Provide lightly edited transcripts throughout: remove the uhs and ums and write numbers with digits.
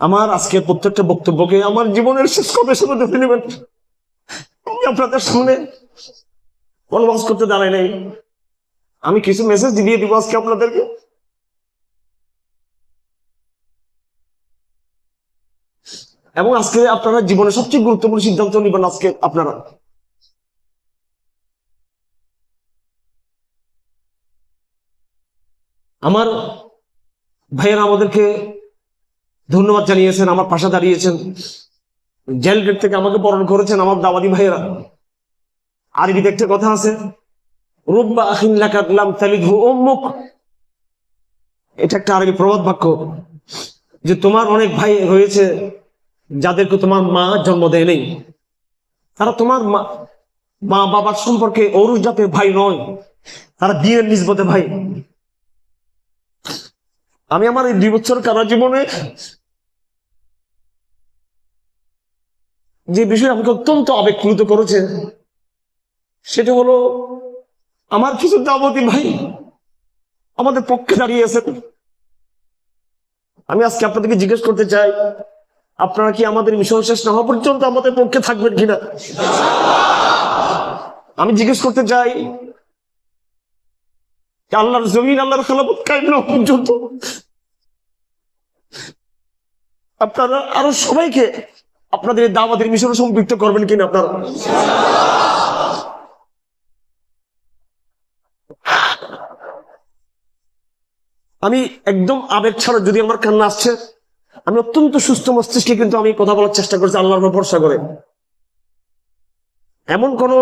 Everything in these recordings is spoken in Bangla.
আমার আজকে প্রত্যেকটা বক্তব্যকে আমার জীবনের শেষ কথা হিসেবে দেখে নেবেন। আমি আপনাদের সামনে কোনো ওয়াজ করতে দাঁড়াই নাই, আমি কিছু মেসেজ দিয়ে দিব আজকে আপনাদেরকে। এবং আজকে আপনারা জীবনের সবচেয়ে গুরুত্বপূর্ণ সিদ্ধান্ত নেবেন আজকে আপনারা। আমার ভাইয়েরা আমাদেরকে ধন্যবাদ জানিয়েছেন, আমার পাশে দাঁড়িয়েছেন, জেল গেট থেকে আমাকে বরণ করেছেন আমার দাওয়াতি ভাইয়েরা। আরবি দেখতে কথা আছে, রুব্বা আখিন লাকা লাম তালিদহু উম্মুক, এটা একটা আরবি প্রবাদ বাক্য, যে তোমার অনেক ভাই রয়েছে যাদেরকে তোমার মা জন্ম দেয় নেই, তারা তোমার মা বাবার সম্পর্কে অরুষ জাতের ভাই নয়, তারা দিনের নিসবতে ভাই। আমি আমার এই 2 বছর কারা জীবনে যে বিষয় আমাকে অত্যন্ত আবেগপ্লুত করেছে সেটা হলো আমার কিছু দাওয়াতি ভাই আমাদের পক্ষে দাঁড়িয়েছেন। আমি আজকে আপনাদেরকে জিজ্ঞেস করতে চাই, আপনারা কি আমাদের মিশন শেষ না হওয়া পর্যন্ত আমাদের পক্ষে থাকবেন কিনা? আমি জিজ্ঞেস করতে চাই, আল্লাহর জমিন, আল্লাহর খেলাফত কায়েম না হওয়া পর্যন্ত আপনারা আরো সবাইকে আপনাদের দাওয়াতের মিশনে সম্পৃক্ত করবেন কিনা আপনারা? আমি একদম আবেগ ছাড়া, যদি আমার কান্না আসছে, আমি অত্যন্ত সুস্থ মস্তিষ্কে কিন্তু আমি কথা বলার চেষ্টা করছি আল্লাহর উপর ভরসা করে। এমন কোন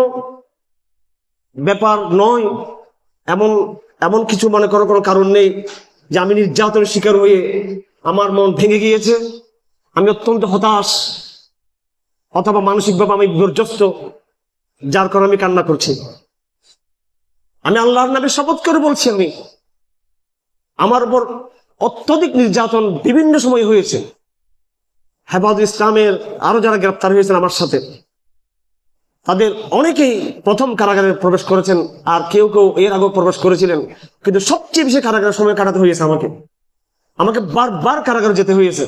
ব্যাপার নয়, এমন কিছু মনে করার কোনো কারণ নেই যে আমি নির্যাতনের শিকার হয়ে আমার মন ভেঙে গিয়েছে, আমি অত্যন্ত হতাশ অথবা মানসিকভাবে আমি বিপর্যস্ত, যার কারণে আমি কান্না করছি। আমি আল্লাহর নামে শপথ করে বলছি, আমি আমার উপর অত্যধিক নির্যাতন বিভিন্ন সময় হয়েছে। হেফাজত ইসলামের আরো যারা গ্রেপ্তার হয়েছেন আমার সাথে, তাদের অনেকেই প্রথম কারাগারে প্রবেশ করেছেন, আর কেউ কেউ এর আগেও প্রবেশ করেছিলেন, কিন্তু সবচেয়ে বেশি কারাগারে সময় কাটাতে হয়েছে আমাকে বারবার কারাগারে যেতে হয়েছে।